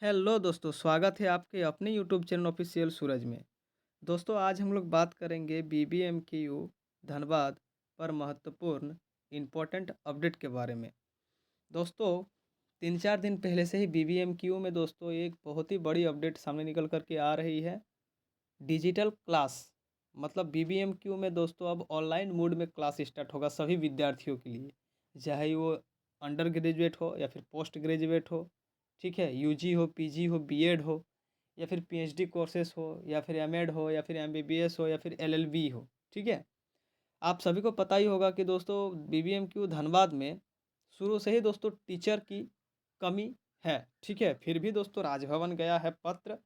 Hello दोस्तों, स्वागत है आपके अपने यूट्यूब चैनल ऑफिशियल सूरज में। दोस्तों, आज हम लोग बात करेंगे बीबीएमकेयू धनबाद पर महत्वपूर्ण इम्पोर्टेंट अपडेट के बारे में। दोस्तों, 3-4 दिन पहले से ही बीबीएमकेयू में दोस्तों एक बहुत ही बड़ी अपडेट सामने निकल कर के आ रही है। डिजिटल क्लास मतलब बीबीएमकेयू में दोस्तों अब ऑनलाइन मोड में क्लास स्टार्ट होगा सभी विद्यार्थियों के लिए, चाहे वो अंडर ग्रेजुएट हो या फिर पोस्ट ग्रेजुएट हो। ठीक है, यूजी हो, पीजी हो, बीएड हो या फिर पीएचडी कोर्सेस हो या फिर एमएड हो या फिर एमबीबीएस हो या फिर एलएलबी हो। ठीक है, आप सभी को पता ही होगा कि दोस्तों बीबीएमक्यू धनबाद में शुरू से ही दोस्तों टीचर की कमी है। ठीक है, फिर भी दोस्तों राजभवन गया है पत्र,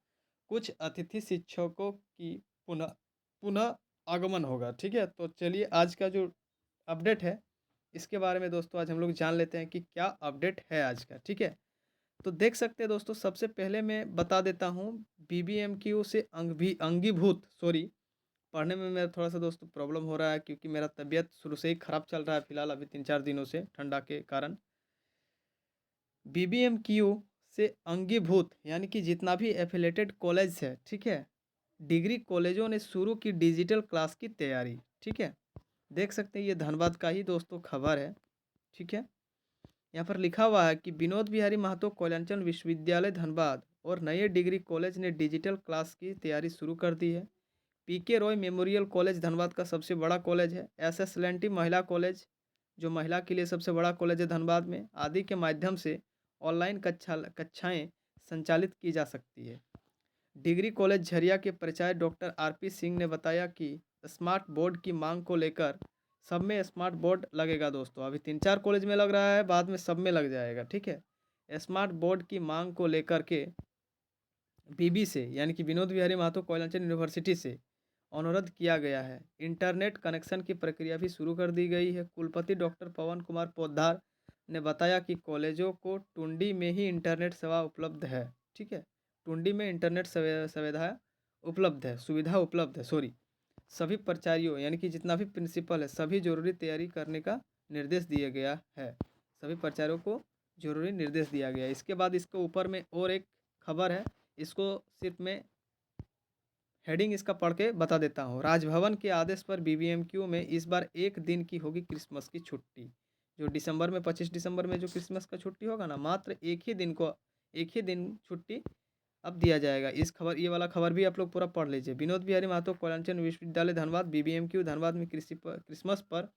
कुछ अतिथि शिक्षकों की पुनः पुनः आगमन होगा। ठीक है, तो चलिए आज का जो अपडेट है इसके बारे में दोस्तों आज हम लोग जान लेते हैं कि क्या अपडेट है आज का। ठीक है, तो देख सकते हैं दोस्तों, सबसे पहले मैं बता देता हूँ बीबीएमक्यू से अंगीभूत सॉरी, पढ़ने में मेरा थोड़ा सा दोस्तों प्रॉब्लम हो रहा है क्योंकि मेरा तबीयत शुरू से ही खराब चल रहा है फिलहाल अभी 3-4 दिनों से ठंडा के कारण। बीबीएमक्यू से अंगीभूत यानी कि जितना भी एफिलेटेड कॉलेज है, ठीक है, डिग्री कॉलेजों ने शुरू की डिजिटल क्लास की तैयारी। ठीक है, देख सकते हैं ये धनबाद का ही दोस्तों खबर है। ठीक है, यहाँ पर लिखा हुआ है कि विनोद बिहारी महतो कोयलांचल विश्वविद्यालय धनबाद और नए डिग्री कॉलेज ने डिजिटल क्लास की तैयारी शुरू कर दी है। पीके रॉय मेमोरियल कॉलेज धनबाद का सबसे बड़ा कॉलेज है। एसएस एलेंटी महिला कॉलेज जो महिला के लिए सबसे बड़ा कॉलेज है धनबाद में, आदि के माध्यम से ऑनलाइन कक्षाएं संचालित की जा सकती है। डिग्री कॉलेज झरिया के प्राचार्य डॉक्टर आरपी सिंह ने बताया कि स्मार्ट बोर्ड की मांग को लेकर सब में स्मार्ट बोर्ड लगेगा। दोस्तों अभी 3-4 कॉलेज में लग रहा है, बाद में सब में लग जाएगा। ठीक है, स्मार्ट बोर्ड की मांग को लेकर के बीबी से यानी कि विनोद बिहारी महतो कोयलांचल यूनिवर्सिटी से अनुरोध किया गया है। इंटरनेट कनेक्शन की प्रक्रिया भी शुरू कर दी गई है। कुलपति डॉक्टर पवन कुमार पोद्दार ने बताया कि कॉलेजों को टुंडी में ही इंटरनेट सेवा उपलब्ध है। ठीक है, टुंडी में इंटरनेट सुविधा उपलब्ध है सॉरी। सभी प्राचार्यों यानी कि जितना भी प्रिंसिपल है सभी जरूरी तैयारी करने का निर्देश दिया गया है। सभी प्राचार्यों को जरूरी निर्देश दिया गया है। इसके बाद इसके ऊपर में और एक खबर है, इसको सिर्फ मैं हेडिंग इसका पढ़ के बता देता हूँ। राजभवन के आदेश पर बीबीएमक्यू में इस बार एक दिन की होगी क्रिसमस की छुट्टी। जो दिसंबर में 25 दिसंबर में जो क्रिसमस का छुट्टी होगा ना, मात्र एक ही दिन छुट्टी अब दिया जाएगा। ये वाला खबर भी आप लोग पूरा पढ़ लीजिए। विनोद बिहारी महतो कोयलांचल विश्वविद्यालय धनबाद बीबीएमक्यू धनबाद में क्रिसमस पर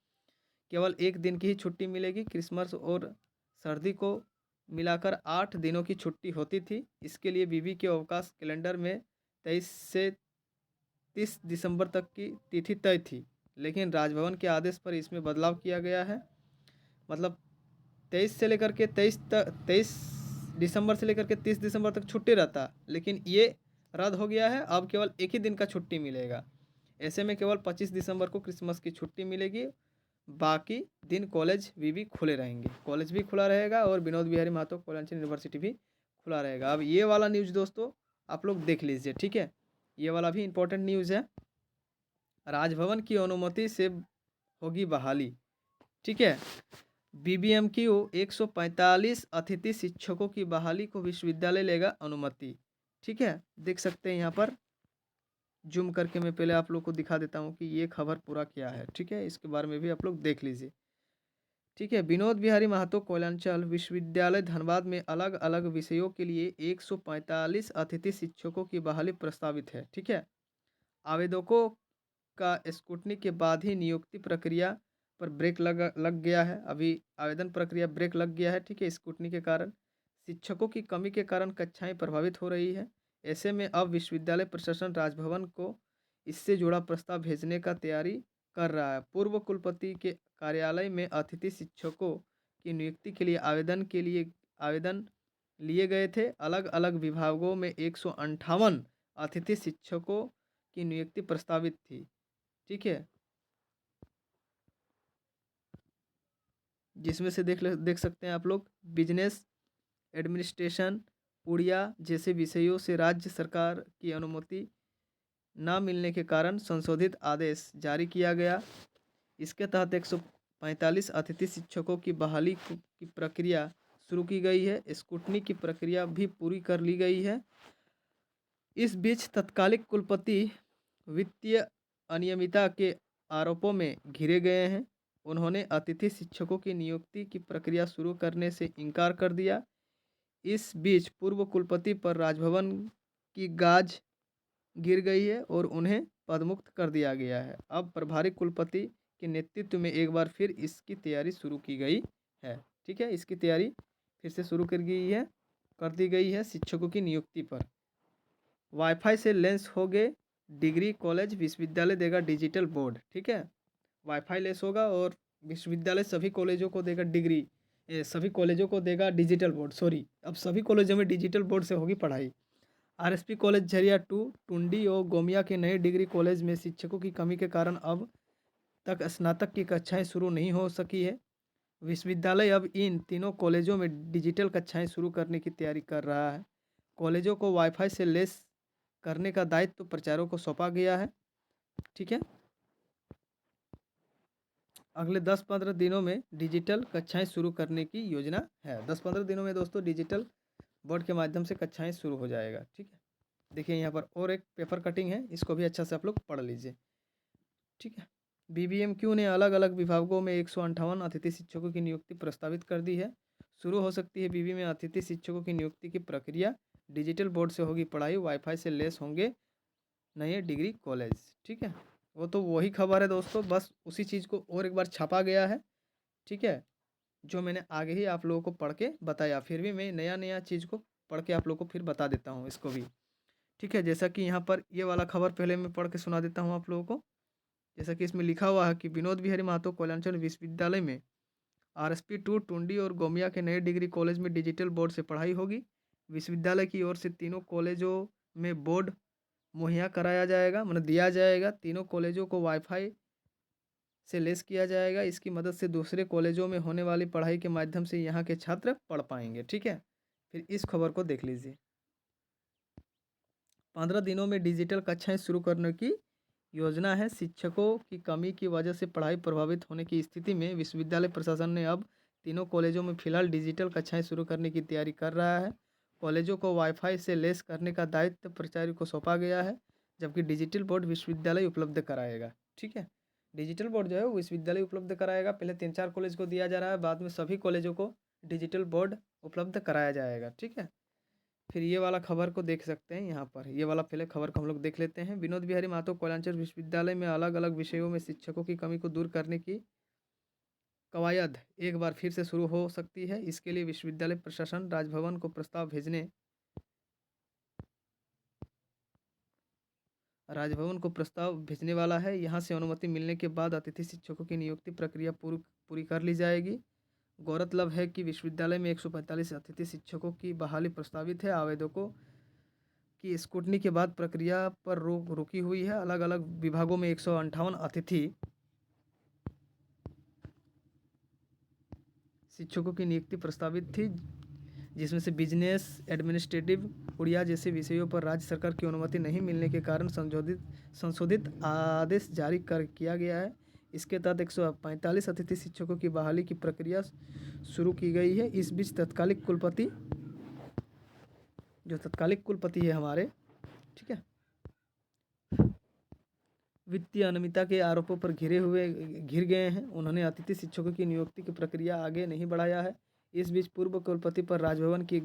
केवल एक दिन की ही छुट्टी मिलेगी। क्रिसमस और सर्दी को मिलाकर 8 दिनों की छुट्टी होती थी। इसके लिए बीबी के अवकाश कैलेंडर में 23 से 30 दिसंबर तक की तिथि तय थी, लेकिन राजभवन के आदेश पर इसमें बदलाव किया गया है। मतलब 23 से लेकर के 23 दिसंबर से लेकर के 30 दिसंबर तक छुट्टी रहता, लेकिन ये रद्द हो गया है। अब केवल एक ही दिन का छुट्टी मिलेगा। ऐसे में केवल 25 दिसंबर को क्रिसमस की छुट्टी मिलेगी। बाकी दिन कॉलेज भी खुले रहेंगे, कॉलेज भी खुला रहेगा और विनोद बिहारी महतो कोयलांचल यूनिवर्सिटी भी खुला रहेगा। अब ये वाला न्यूज़ दोस्तों आप लोग देख लीजिए। ठीक है, ये वाला भी इम्पोर्टेंट न्यूज़ है। राजभवन की अनुमति से होगी बहाली। ठीक है, बीबीएमक्यू 145 अतिथि शिक्षकों की बहाली को विश्वविद्यालय लेगा अनुमति। ठीक है, देख सकते हैं यहाँ पर जूम करके मैं पहले आप लोग को दिखा देता हूँ कि ये खबर पूरा क्या है। ठीक है, इसके बारे में भी आप लोग देख लीजिए। ठीक है, विनोद बिहारी महतो कोयलांचल विश्वविद्यालय धनबाद में अलग अलग विषयों के लिए 145 अतिथि शिक्षकों की बहाली प्रस्तावित है। ठीक है, आवेदकों का स्क्रूटनी के बाद ही नियुक्ति प्रक्रिया पर ब्रेक लग गया है। अभी आवेदन प्रक्रिया ब्रेक लग गया है। ठीक है, स्क्रूटनी के कारण शिक्षकों की कमी के कारण कक्षाएं प्रभावित हो रही है। ऐसे में अब विश्वविद्यालय प्रशासन राजभवन को इससे जुड़ा प्रस्ताव भेजने का तैयारी कर रहा है। पूर्व कुलपति के कार्यालय में अतिथि शिक्षकों की नियुक्ति के लिए आवेदन लिए गए थे। अलग अलग विभागों में 158 अतिथि शिक्षकों की नियुक्ति प्रस्तावित थी। ठीक है, जिसमें से देख सकते हैं आप लोग बिजनेस एडमिनिस्ट्रेशन उड़िया जैसे विषयों से राज्य सरकार की अनुमति न मिलने के कारण संशोधित आदेश जारी किया गया। इसके तहत 145 अतिथि शिक्षकों की बहाली की प्रक्रिया शुरू की गई है। स्क्रूटनी की प्रक्रिया भी पूरी कर ली गई है। इस बीच तत्कालिक कुलपति वित्तीय अनियमितता के आरोपों में घिरे गए हैं। उन्होंने अतिथि शिक्षकों की नियुक्ति की प्रक्रिया शुरू करने से इनकार कर दिया। इस बीच पूर्व कुलपति पर राजभवन की गाज गिर गई है और उन्हें पदमुक्त कर दिया गया है। अब प्रभारी कुलपति के नेतृत्व में एक बार फिर इसकी तैयारी शुरू की गई है। ठीक है, इसकी तैयारी फिर से शुरू कर दी गई है शिक्षकों की नियुक्ति पर। वाईफाई से लेस हो गए डिग्री कॉलेज, विश्वविद्यालय देगा डिजिटल बोर्ड। ठीक है, वाईफाई लेस होगा और विश्वविद्यालय सभी कॉलेजों को देगा सभी कॉलेजों को देगा डिजिटल बोर्ड। सॉरी, अब सभी कॉलेजों में डिजिटल बोर्ड से होगी पढ़ाई। आरएसपी कॉलेज झरिया 2, टुंडी और गोमिया के नए डिग्री कॉलेज में शिक्षकों की कमी के कारण अब तक स्नातक की कक्षाएं शुरू नहीं हो सकी है। विश्वविद्यालय अब इन तीनों कॉलेजों में डिजिटल कक्षाएं शुरू करने की तैयारी कर रहा है। कॉलेजों को वाईफाई से लेस करने का दायित्व प्राचार्यों को सौंपा गया है। ठीक है, अगले 10-15 दिनों में डिजिटल कक्षाएं शुरू करने की योजना है। 10-15 दिनों में दोस्तों डिजिटल बोर्ड के माध्यम से कक्षाएं शुरू हो जाएगा। ठीक है, देखिए यहाँ पर और एक पेपर कटिंग है, इसको भी अच्छा से आप लोग पढ़ लीजिए। ठीक है, बीबीएमक्यू ने अलग अलग विभागों में 158 अतिथि शिक्षकों की नियुक्ति प्रस्तावित कर दी है। शुरू हो सकती है बीबी में अतिथि शिक्षकों की नियुक्ति की प्रक्रिया। डिजिटल बोर्ड से होगी पढ़ाई, वाईफाई से लेस होंगे नए डिग्री कॉलेज। ठीक है, वो तो वही खबर है दोस्तों, बस उसी चीज़ को और एक बार छापा गया है। ठीक है, जो मैंने आगे ही आप लोगों को पढ़ के बताया, फिर भी मैं नया चीज़ को पढ़ के आप लोगों को फिर बता देता हूँ इसको भी। ठीक है, जैसा कि यहाँ पर ये वाला खबर पहले मैं पढ़ के सुना देता हूँ आप लोगों को। जैसा कि इसमें लिखा हुआ है कि विनोद बिहारी महतो कल्याणचंद विश्वविद्यालय में आरएसपी 2, टुंडी और गोमिया के नए डिग्री कॉलेज में डिजिटल बोर्ड से पढ़ाई होगी। विश्वविद्यालय की ओर से तीनों कॉलेजों में बोर्ड मुहैया कराया जाएगा, मतलब दिया जाएगा। तीनों कॉलेजों को वाईफाई से लेस किया जाएगा। इसकी मदद से दूसरे कॉलेजों में होने वाली पढ़ाई के माध्यम से यहाँ के छात्र पढ़ पाएंगे। ठीक है, फिर इस खबर को देख लीजिए। 15 दिनों में डिजिटल कक्षाएं शुरू करने की योजना है। शिक्षकों की कमी की वजह से पढ़ाई प्रभावित होने की स्थिति में विश्वविद्यालय प्रशासन ने अब तीनों कॉलेजों में फिलहाल डिजिटल कक्षाएं शुरू करने की तैयारी कर रहा है। कॉलेजों को वाईफाई से लेस करने का दायित्व प्राचार्य को सौंपा गया है, जबकि डिजिटल बोर्ड विश्वविद्यालय उपलब्ध कराएगा। ठीक है, डिजिटल बोर्ड जो है वो विश्वविद्यालय उपलब्ध कराएगा। पहले 3-4 कॉलेज को दिया जा रहा है, बाद में सभी कॉलेजों को डिजिटल बोर्ड उपलब्ध कराया जाएगा। ठीक है, फिर ये वाला खबर को देख सकते हैं यहाँ पर। ये वाला पहले खबर को हम लोग देख लेते हैं। विनोद बिहारी महतो कल्याणचंद विश्वविद्यालय में अलग अलग विषयों में शिक्षकों की कमी को दूर करने की कवायद एक बार फिर से शुरू हो सकती है। इसके लिए विश्वविद्यालय प्रशासन राजभवन को प्रस्ताव भेजने वाला है। यहाँ से अनुमति मिलने के बाद अतिथि शिक्षकों की नियुक्ति प्रक्रिया पूरी कर ली जाएगी। गौरतलब है कि विश्वविद्यालय में 145 अतिथि शिक्षकों की बहाली प्रस्तावित है। आवेदकों की स्क्रूटनी के बाद प्रक्रिया पर रुकी हुई है। अलग अलग विभागों में 158 अतिथि शिक्षकों की नियुक्ति प्रस्तावित थी, जिसमें से बिजनेस, एडमिनिस्ट्रेटिव, उड़िया जैसे विषयों पर राज्य सरकार की अनुमति नहीं मिलने के कारण संशोधित आदेश जारी किया गया है। इसके तहत 145 अतिथि शिक्षकों की बहाली की प्रक्रिया शुरू की गई है। इस बीच तत्कालिक कुलपति है हमारे, ठीक है, वित्तीय अनियमितता के आरोपों पर घिर गए हैं। उन्होंने अतिथि शिक्षकों की नियुक्ति की प्रक्रिया आगे नहीं बढ़ाया है। इस बीच पूर्व कुलपति पर राजभवन की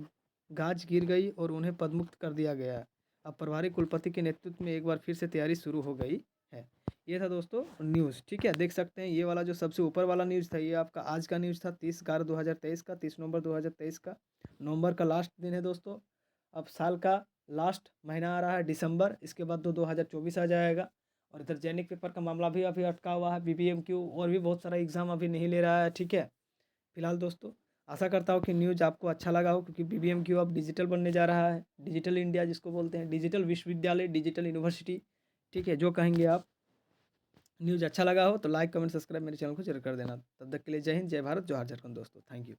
गाज गिर गई और उन्हें पदमुक्त कर दिया गया है। अब प्रभारी कुलपति के नेतृत्व में एक बार फिर से तैयारी शुरू हो गई है। ये था दोस्तों न्यूज़। ठीक है, देख सकते हैं ये वाला जो सबसे ऊपर वाला न्यूज़ था, ये आपका आज का न्यूज़ था 30/11/2023 का, 30 नवंबर 2023 का। नवंबर का लास्ट दिन है दोस्तों। अब साल का लास्ट महीना आ रहा है दिसंबर, इसके बाद 2024 आ जाएगा। और इधर जैनिक पेपर का मामला भी अभी अटका हुआ है। बीबीएमक्यू और भी बहुत सारा एग्ज़ाम अभी नहीं ले रहा है। ठीक है, फिलहाल दोस्तों आशा करता हूँ कि न्यूज़ आपको अच्छा लगा हो, क्योंकि बीबीएमक्यू अब डिजिटल बनने जा रहा है। डिजिटल इंडिया जिसको बोलते हैं, डिजिटल विश्वविद्यालय, डिजिटल यूनिवर्सिटी। ठीक है, जो कहेंगे आप। न्यूज़ अच्छा लगा हो तो लाइक, कमेंट, सब्सक्राइब मेरे चैनल को जरूर कर देना। तब तक के लिए जय हिंद, जय भारत, जोहार झारखंड दोस्तों। Thank you.